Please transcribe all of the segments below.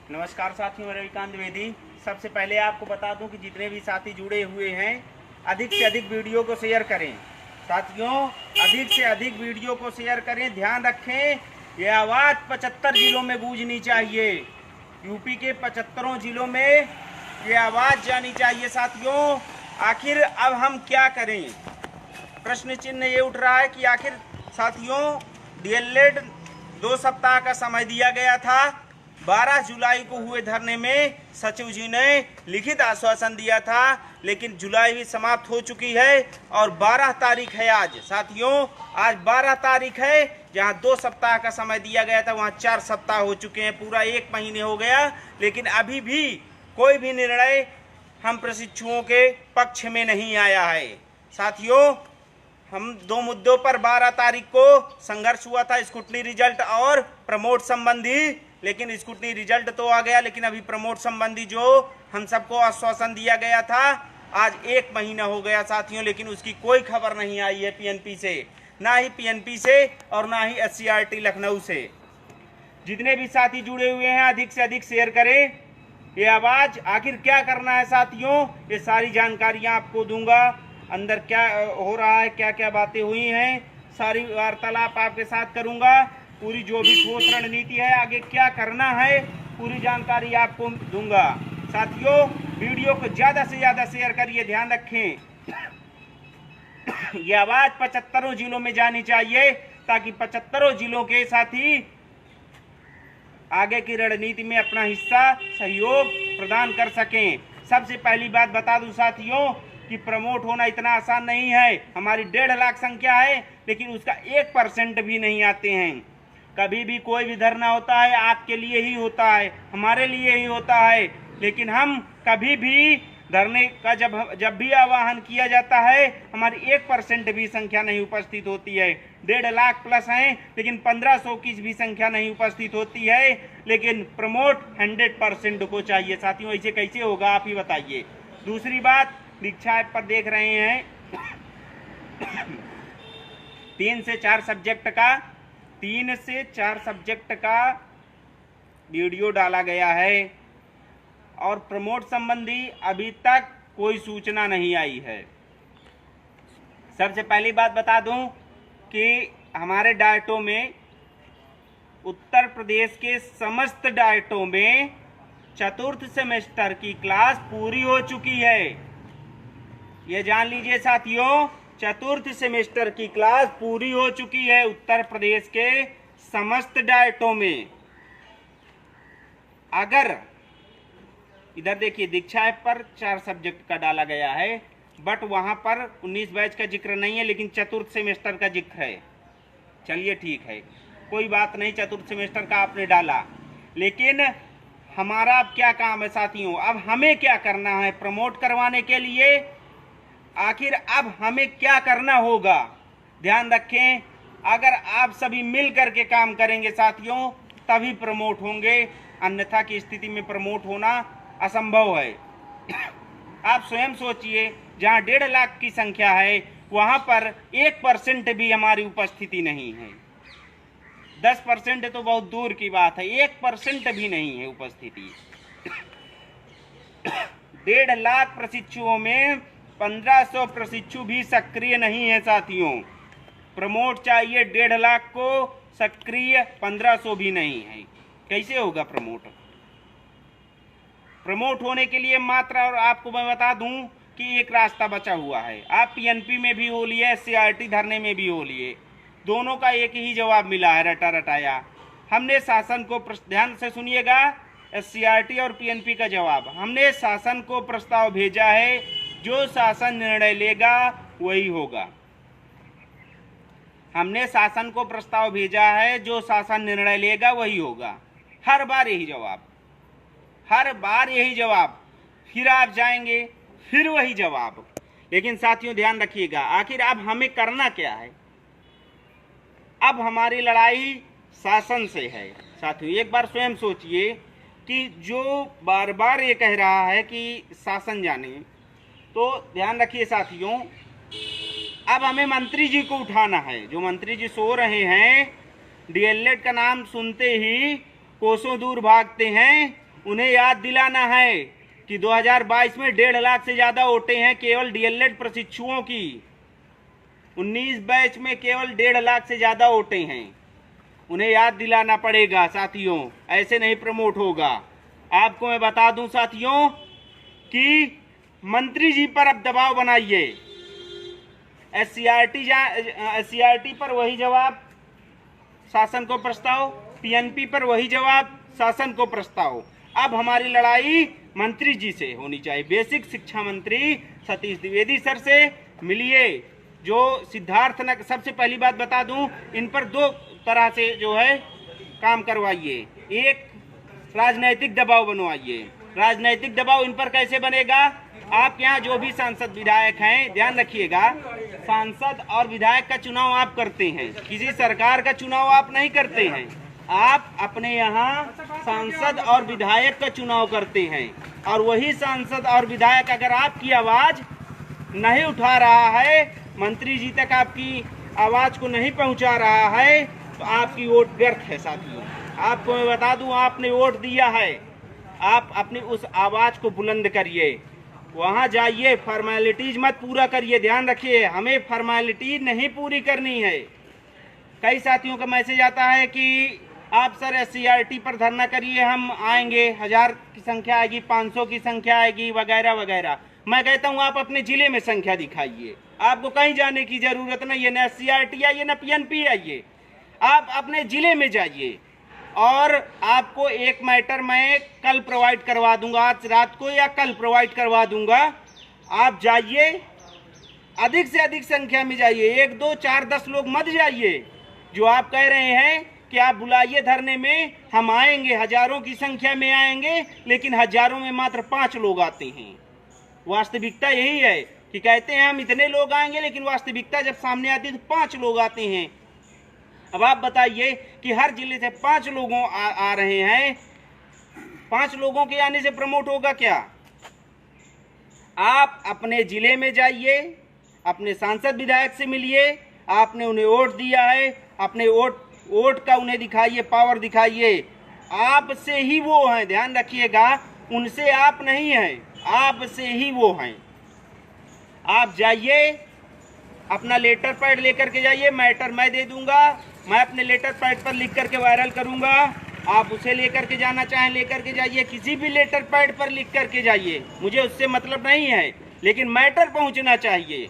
नमस्कार साथियों, मैं रविकांत द्विवेदी। सबसे पहले आपको बता दूं कि जितने भी साथी जुड़े हुए हैं अधिक से अधिक वीडियो को शेयर करें। साथियों, अधिक से अधिक वीडियो को शेयर करें। ध्यान रखें, ये आवाज़ 75 जिलों में गूंजनी चाहिए। यूपी के 75 जिलों में ये आवाज़ जानी चाहिए। साथियों, आखिर अब हम क्या करें? प्रश्न चिन्ह ये उठ रहा है कि आखिर साथियों, डीएलएड 2 सप्ताह का समय दिया गया था। 12 जुलाई को हुए धरने में सचिव जी ने लिखित आश्वासन दिया था, लेकिन जुलाई भी समाप्त हो चुकी है और 12 तारीख है आज। साथियों, आज 12 तारीख है। जहां 2 सप्ताह का समय दिया गया था वहां 4 सप्ताह हो चुके हैं, पूरा 1 महीने हो गया, लेकिन अभी भी कोई भी निर्णय हम प्रशिक्षुओं के पक्ष में नहीं आया है। साथियों, हम 2 मुद्दों पर 12 तारीख को संघर्ष हुआ था, स्क्रूटनी रिजल्ट और प्रमोट संबंधी। लेकिन स्क्रूटनी रिजल्ट तो आ गया, लेकिन अभी प्रमोट संबंधी जो हम सबको आश्वासन दिया गया था, आज 1 महीना हो गया साथियों, लेकिन उसकी कोई खबर नहीं आई है पीएनपी से, ना ही पीएनपी से और ना ही एससीईआरटी लखनऊ से। जितने भी साथी जुड़े हुए हैं अधिक से अधिक शेयर करें ये आवाज़। आखिर क्या करना है साथियों, ये सारी जानकारियाँ आपको दूंगा। अंदर क्या हो रहा है, क्या क्या बातें हुई हैं, सारी वार्तालाप आपके साथ करूंगा। पूरी जो भी ठोस रणनीति है, आगे क्या करना है, पूरी जानकारी आपको दूंगा। साथियों, वीडियो को ज़्यादा से ज़्यादा शेयर करिए। ध्यान रखें, ये आवाज़ 75 जिलों में जानी चाहिए, ताकि 75 जिलों के साथी आगे की रणनीति में अपना हिस्सा सहयोग प्रदान कर सकें। सबसे पहली बात बता दूं साथियों कि प्रमोट होना इतना आसान नहीं है। हमारी 1.5 लाख संख्या है, लेकिन उसका 1% भी नहीं आते हैं। कभी भी कोई भी धरना होता है आपके लिए ही होता है, हमारे लिए ही होता है, लेकिन हम कभी भी धरने का जब भी आह्वान किया जाता है, हमारी 1% भी संख्या नहीं उपस्थित होती है। 1.5 लाख प्लस हैं, लेकिन 1500 की भी संख्या नहीं उपस्थित होती है। लेकिन प्रमोट 100% को चाहिए। साथियों, ऐसे कैसे होगा, आप ही बताइए। दूसरी बात, दीक्षा ऐप पर देख रहे हैं 3 से 4 सब्जेक्ट का वीडियो डाला गया है और प्रमोट संबंधी अभी तक कोई सूचना नहीं आई है। सबसे पहली बात बता दूं कि हमारे डायटों में, उत्तर प्रदेश के समस्त डायटों में 4th सेमेस्टर की क्लास पूरी हो चुकी है। ये जान लीजिए साथियों, 4th सेमेस्टर की क्लास पूरी हो चुकी है उत्तर प्रदेश के समस्त डायटों में। अगर इधर देखिए, दीक्षा ऐप पर 4 सब्जेक्ट का डाला गया है, बट वहां पर 19 बैच का जिक्र नहीं है, लेकिन 4th सेमेस्टर का जिक्र है। चलिए ठीक है, कोई बात नहीं, 4th सेमेस्टर का आपने डाला, लेकिन हमारा अब क्या काम है साथियों? अब हमें क्या करना है प्रमोट करवाने के लिए? आखिर अब हमें क्या करना होगा? ध्यान रखें, अगर आप सभी मिल करके काम करेंगे साथियों, तभी प्रमोट होंगे, अन्यथा की स्थिति में प्रमोट होना असंभव है। आप स्वयं सोचिए, जहां 1.5 लाख की संख्या है वहां पर 1% भी हमारी उपस्थिति नहीं है। 10% तो बहुत दूर की बात है, 1% भी नहीं है उपस्थिति। 1.5 लाख प्रशिक्षुओं में 1500 प्रशिक्षु भी सक्रिय नहीं है साथियों। प्रमोट चाहिए 1.5 लाख को, सक्रिय 1500 भी नहीं है। कैसे होगा प्रमोट? प्रमोट होने के लिए मात्र, और आपको मैं बता दूं कि एक रास्ता बचा हुआ है। आप पीएनपी में भी हो लिए, एससीईआरटी धरने में भी हो लिए, दोनों का एक ही जवाब मिला है, रटा रटाया। हमने शासन को, ध्यान से सुनिएगा, एससीईआरटी और पीएनपी का जवाब, हमने शासन को प्रस्ताव भेजा है, जो शासन निर्णय लेगा वही होगा। हमने शासन को प्रस्ताव भेजा है, जो शासन निर्णय लेगा वही होगा। हर बार यही जवाब, हर बार यही जवाब, फिर आप जाएंगे फिर वही जवाब। लेकिन साथियों ध्यान रखिएगा, आखिर अब हमें करना क्या है? अब हमारी लड़ाई शासन से है। साथियों, एक बार स्वयं सोचिए कि जो बार बार ये कह रहा है कि शासन जाने, तो ध्यान रखिए साथियों, अब हमें मंत्री जी को उठाना है। जो मंत्री जी सो रहे हैं, डीएलएड का नाम सुनते ही कोसों दूर भागते हैं, उन्हें याद दिलाना है कि 2022 में 1.5 लाख से ज्यादा वोटें हैं केवल डीएलएड प्रशिक्षुओं की। 19 बैच में केवल 1.5 लाख से ज्यादा वोटें हैं। उन्हें याद दिलाना पड़ेगा साथियों, ऐसे नहीं प्रमोट होगा। आपको मैं बता दूं साथियों कि मंत्री जी पर अब दबाव बनाइए। एससीईआरटी पर वही जवाब, शासन को प्रस्ताव। पीएनपी पर वही जवाब, शासन को प्रस्ताव। अब हमारी लड़ाई मंत्री जी से होनी चाहिए। बेसिक शिक्षा मंत्री सतीश द्विवेदी सर से मिलिए, जो सिद्धार्थ नगर। सबसे पहली बात बता दूं, इन पर 2 तरह से जो है काम करवाइए। एक, राजनैतिक दबाव बनवाइए। राजनैतिक दबाव इन पर कैसे बनेगा? आपके यहाँ जो भी सांसद विधायक हैं, ध्यान रखिएगा, सांसद और विधायक का चुनाव आप करते हैं, किसी सरकार का चुनाव आप नहीं करते हैं। आप अपने यहाँ सांसद और विधायक का चुनाव करते हैं, और वही सांसद और विधायक अगर आपकी आवाज नहीं उठा रहा है, मंत्री जी तक आपकी आवाज को नहीं पहुंचा रहा है, तो आपकी वोट व्यर्थ है साथियों। आपको मैं बता दूं, आपने वोट दिया है, आप अपनी उस आवाज को बुलंद करिए। वहां जाइए, फॉर्मेलिटीज मत पूरा करिए। ध्यान रखिए, हमें फॉर्मेलिटी नहीं पूरी करनी है। कई साथियों का मैसेज आता है कि आप सर एससीईआरटी पर धरना करिए, हम आएंगे, 1000 की संख्या आएगी, 500 की संख्या आएगी, वगैरह वगैरह। मैं कहता हूं आप अपने जिले में संख्या दिखाइए। आपको कहीं जाने की जरूरत नहीं है, न एससीईआरटी आइए न पीएनपी आइए, आप अपने जिले में जाइए। और आपको एक मैटर मैं कल प्रोवाइड करवा दूंगा, आज रात को या कल प्रोवाइड करवा दूंगा। आप जाइए, अधिक से अधिक संख्या में जाइए, 1, 2, 4, 10 लोग मत जाइए। जो आप कह रहे हैं कि आप बुलाइए धरने में, हम आएंगे, हजारों की संख्या में आएंगे, लेकिन हजारों में मात्र 5 लोग आते हैं। वास्तविकता यही है कि कहते हैं हम इतने लोग आएंगे, लेकिन वास्तविकता जब सामने आती है तो 5 लोग आते हैं। अब आप बताइए कि हर जिले से 5 लोगों आ रहे हैं, 5 लोगों के आने से प्रमोट होगा क्या? आप अपने जिले में जाइए, अपने सांसद विधायक से मिलिए, आपने उन्हें वोट दिया है, अपने वोट का उन्हें दिखाइए, पावर दिखाइए। आपसे ही वो हैं, ध्यान रखिएगा, उनसे आप नहीं हैं, आपसे ही वो हैं। आप जाइए, अपना लेटर पैड लेकर के जाइए, मैटर मैं दे दूंगा, मैं अपने लेटर पैड पर लिख करके वायरल करूंगा। आप उसे लेकर के जाना चाहें लेकर के जाइए, किसी भी लेटर पैड पर लिख करके जाइए, मुझे उससे मतलब नहीं है, लेकिन मैटर पहुंचना चाहिए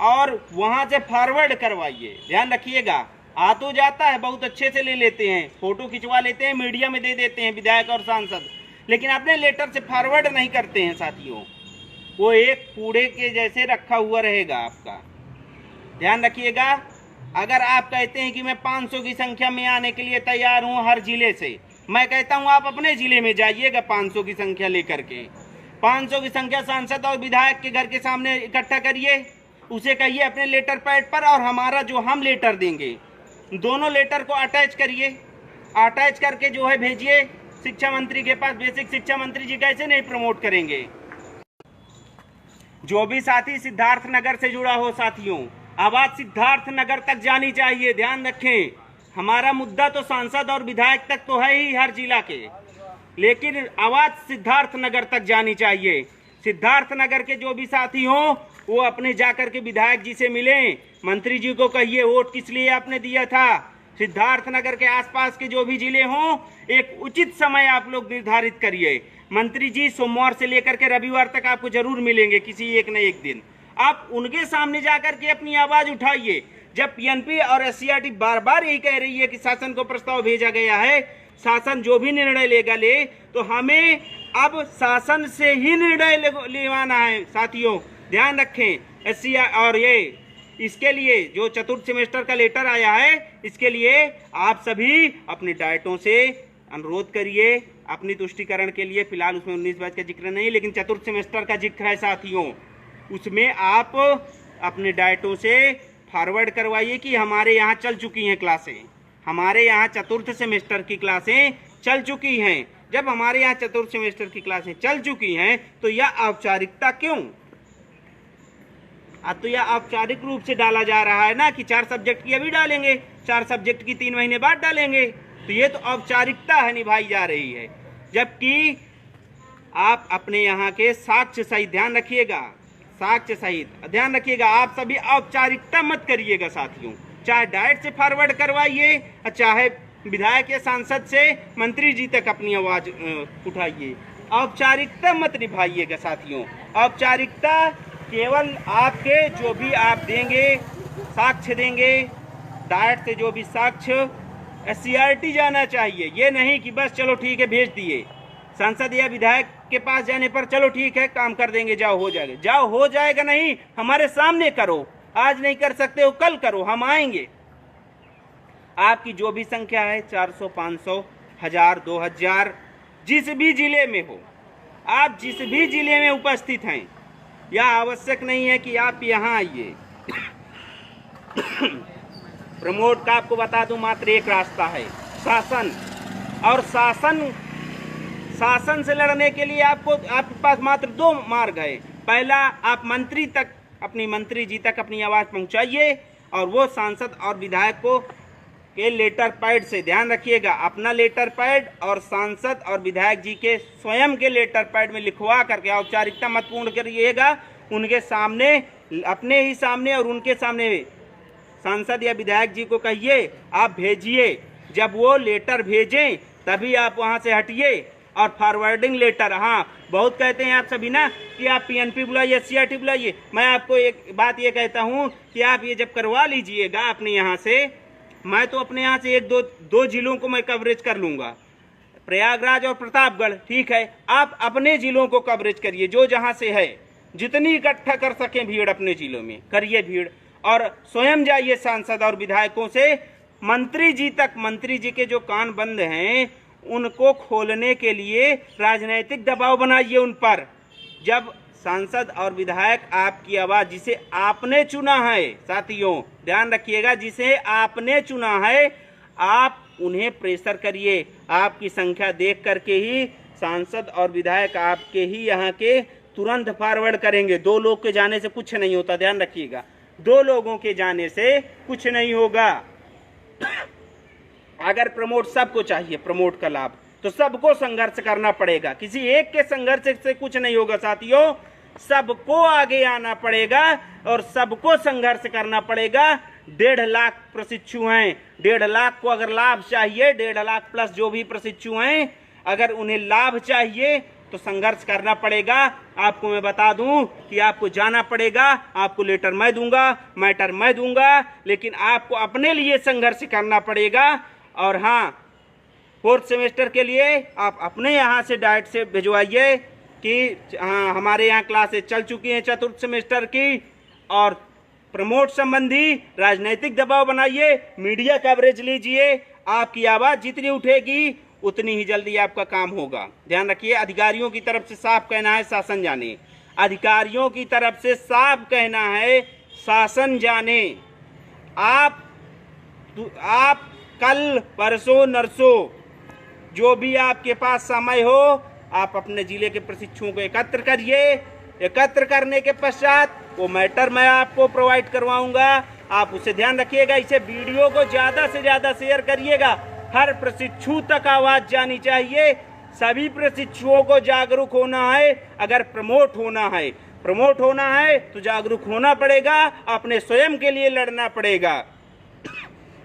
और वहां से फॉरवर्ड करवाइए। ध्यान रखिएगा, आ तो जाता है, बहुत अच्छे से ले लेते हैं, फोटो खिंचवा लेते हैं, मीडिया में दे देते हैं विधायक और सांसद, लेकिन अपने लेटर से फॉरवर्ड नहीं करते हैं साथियों। वो एक कूड़े के जैसे रखा हुआ रहेगा आपका। ध्यान रखिएगा, अगर आप कहते हैं कि मैं 500 की संख्या में आने के लिए तैयार हूं हर जिले से, मैं कहता हूं आप अपने जिले में जाइएगा 500 की संख्या लेकर के। 500 की संख्या सांसद और विधायक के घर के सामने इकट्ठा करिए, उसे कहिए अपने लेटर पैड पर, और हमारा जो हम लेटर देंगे, दोनों लेटर को अटैच करिए, अटैच करके जो है भेजिए शिक्षा मंत्री के पास। बेसिक शिक्षा मंत्री जी कैसे नहीं प्रमोट करेंगे? जो भी साथी सिद्धार्थ नगर से जुड़ा हो साथियों, आवाज सिद्धार्थ नगर तक जानी चाहिए। ध्यान रखें, हमारा मुद्दा तो सांसद और विधायक तक तो है ही हर जिला के, लेकिन आवाज सिद्धार्थ नगर तक जानी चाहिए। सिद्धार्थ नगर के जो भी साथी हों, वो अपने जाकर के विधायक जी से मिलें, मंत्री जी को कहिए वोट किस लिए आपने दिया था। सिद्धार्थ नगर के आसपास के जो भी जिले हों, एक उचित समय आप लोग निर्धारित करिए। मंत्री जी सोमवार से लेकर के रविवार तक आपको जरूर मिलेंगे, किसी एक न एक दिन। आप उनके सामने जाकर के अपनी आवाज उठाइए। जब पीएनपी और एससीईआरटी बार बार यही कह रही है कि शासन को प्रस्ताव भेजा गया है, शासन जो भी निर्णय लेगा ले, तो हमें अब शासन से ही निर्णय लेवाना है साथियों। ध्यान रखें, एससीईआरटी और ये इसके लिए जो चतुर्थ सेमेस्टर का लेटर आया है, इसके लिए आप सभी अपने डायटों से अनुरोध करिए अपनी तुष्टिकरण के लिए। फिलहाल उसमें 19 बैच का जिक्र नहीं, लेकिन चतुर्थ सेमेस्टर का जिक्र है साथियों। उसमें आप अपने डायटों से फॉरवर्ड करवाइए कि हमारे यहाँ चल चुकी हैं क्लासें, हमारे यहाँ चतुर्थ सेमेस्टर की क्लासें चल चुकी हैं। जब हमारे यहाँ चतुर्थ सेमेस्टर की क्लासें चल चुकी हैं, तो यह औपचारिकता क्यों? अब तो यह औपचारिक रूप से डाला जा रहा है ना कि 4 सब्जेक्ट की अभी डालेंगे, 4 सब्जेक्ट की 3 महीने बाद डालेंगे, तो ये तो औपचारिकता है निभाई जा रही है। जबकि आप अपने यहाँ के साक्ष्य सहित ध्यान रखिएगा, साक्ष्य सहित ध्यान रखिएगा। आप सभी औपचारिकता मत करिएगा साथियों, चाहे डायरेक्ट से फॉरवर्ड करवाइए, चाहे विधायक या सांसद से मंत्री जी तक अपनी आवाज उठाइए। औपचारिकता मत निभाइएगा साथियों। औपचारिकता केवल आपके जो भी आप देंगे, साक्ष्य देंगे, डायरेक्ट से जो भी साक्ष्य SCRT जाना चाहिए। ये नहीं कि बस चलो ठीक है भेज दिए, सांसद या विधायक के पास जाने पर चलो ठीक है काम कर देंगे, जाओ हो जाएगा। जाओ हो जाएगा नहीं, हमारे सामने करो। आज नहीं कर सकते हो कल करो, हम आएंगे। आपकी जो भी संख्या है 400, 500, 1000, 2000, जिस भी जिले में हो, आप जिस भी जिले में उपस्थित हैं, यह आवश्यक नहीं है कि आप यहाँ आइए। प्रमोट का आपको बता दूं मात्र एक रास्ता है, शासन। और शासन से लड़ने के लिए आपके पास मात्र 2 मार्ग है। पहला, आप मंत्री तक, अपनी मंत्री जी तक अपनी आवाज पहुंचाइए, और वो सांसद और विधायक को के लेटर पैड से, ध्यान रखिएगा, अपना लेटर पैड और सांसद और विधायक जी के स्वयं के लेटर पैड में लिखवा करके, औपचारिकता मत पूर्ण करिएगा, उनके सामने, अपने ही सामने और उनके सामने सांसद या विधायक जी को कहिए आप भेजिए। जब वो लेटर भेजें तभी आप वहां से हटिए। और फॉरवर्डिंग लेटर, हाँ बहुत कहते हैं आप सभी ना कि आप PNP बुलाइए, SCRT बुलाइए। मैं आपको एक बात ये कहता हूँ कि आप ये जब करवा लीजिएगा अपने यहाँ से, मैं तो अपने यहाँ से दो जिलों को मैं कवरेज कर लूँगा, प्रयागराज और प्रतापगढ़, ठीक है। आप अपने जिलों को कवरेज करिए, जो जहाँ से है, जितनी इकट्ठा कर सकें भीड़ अपने जिलों में करिए भीड़, और स्वयं जाइए सांसद और विधायकों से मंत्री जी तक। मंत्री जी के जो कान बंद हैं उनको खोलने के लिए राजनीतिक दबाव बनाइए उन पर। जब सांसद और विधायक आपकी आवाज, जिसे आपने चुना है साथियों, ध्यान रखिएगा, जिसे आपने चुना है, आप उन्हें प्रेशर करिए। आपकी संख्या देख करके ही सांसद और विधायक आपके ही यहाँ के तुरंत फॉरवर्ड करेंगे। 2 लोग के जाने से कुछ नहीं होता, ध्यान रखिएगा, 2 लोगों के जाने से कुछ नहीं होगा। अगर प्रमोट सबको चाहिए, प्रमोट का लाभ, तो सबको संघर्ष करना पड़ेगा। किसी एक के संघर्ष से कुछ नहीं होगा साथियों, सबको आगे आना पड़ेगा और सबको संघर्ष करना पड़ेगा। 1.5 लाख प्रशिक्षु हैं, 1.5 लाख को अगर लाभ चाहिए, 1.5 लाख प्लस जो भी प्रशिक्षु हैं, अगर उन्हें लाभ चाहिए तो संघर्ष करना पड़ेगा। आपको मैं बता दूं कि आपको जाना पड़ेगा, आपको लेटर मैं दूंगा, मैटर मैं दूंगा, लेकिन आपको अपने लिए संघर्ष करना पड़ेगा। और हाँ, 4th सेमेस्टर के लिए आप अपने यहाँ से डायरेक्ट से भिजवाइए कि हाँ हमारे यहाँ क्लासेस चल चुकी हैं 4th सेमेस्टर की, और प्रमोट संबंधी राजनीतिक दबाव बनाइए, मीडिया कवरेज लीजिए। आपकी आवाज़ जितनी उठेगी उतनी ही जल्दी आपका काम होगा। ध्यान रखिए, अधिकारियों की तरफ से साफ कहना है शासन जाने, अधिकारियों की तरफ से साफ कहना है शासन जाने। आप कल परसों नरसों जो भी आपके पास समय हो, आप अपने जिले के प्रशिक्षुओं को एकत्र करिए। एकत्र करने के पश्चात वो मैटर मैं आपको प्रोवाइड करवाऊंगा, आप उसे ध्यान रखिएगा। इसे वीडियो को ज़्यादा से ज़्यादा शेयर करिएगा, हर प्रशिक्षु तक आवाज़ जानी चाहिए। सभी प्रशिक्षुओं को जागरूक होना है। अगर प्रमोट होना है तो जागरूक होना पड़ेगा, अपने स्वयं के लिए लड़ना पड़ेगा।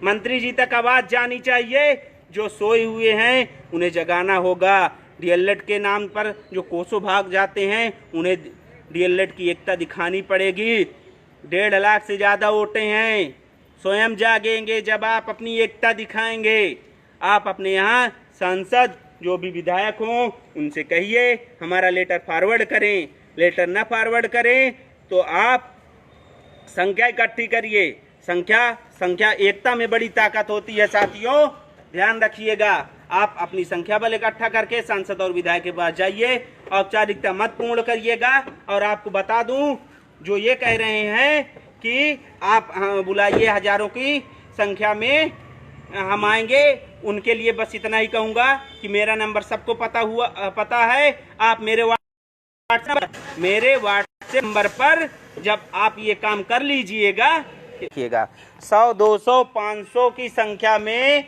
मंत्री जी तक आवाज़ जानी चाहिए, जो सोए हुए हैं उन्हें जगाना होगा। DLED के नाम पर जो कोसों भाग जाते हैं, उन्हें DLED की एकता दिखानी पड़ेगी। 1.5 लाख से ज़्यादा वोटें हैं, स्वयं जागेंगे जब आप अपनी एकता दिखाएंगे। आप अपने यहाँ सांसद जो भी विधायक हों उनसे कहिए हमारा लेटर फॉरवर्ड करें। लेटर न फॉरवर्ड करें तो आप संख्या इकट्ठी करिए। संख्या एकता में बड़ी ताकत होती है साथियों, ध्यान रखिएगा। आप अपनी संख्या बल इकट्ठा करके सांसद और विधायक के पास जाइए, औपचारिकता मत पूर्ण करिएगा। और आपको बता दूं, जो ये कह रहे हैं कि आप बुलाइए हजारों की संख्या में हम आएंगे, उनके लिए बस इतना ही कहूँगा कि मेरा नंबर सबको पता है। आप मेरे व्हाट्सएप नंबर पर जब आप ये काम कर लीजिएगा, 100, 200, 500 की संख्या में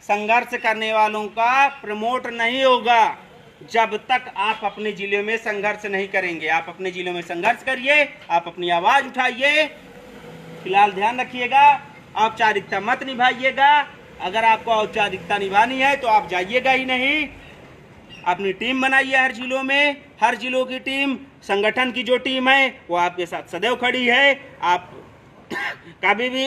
संघर्ष करने वालों का प्रमोट नहीं होगा। जब तक आप अपने जिले में संघर्ष नहीं करेंगे। आप अपने जिलों में संघर्ष करिए, आप अपनी आवाज उठाइए। फिलहाल ध्यान रखिएगा, औपचारिकता मत निभाइएगा। अगर आपको औपचारिकता निभानी है तो आप जाइएगा ही नहीं। अपनी टीम बनाइए हर जिलों में, हर जिलों की टीम, संगठन की जो टीम है वो आपके साथ सदैव खड़ी है। आप कभी भी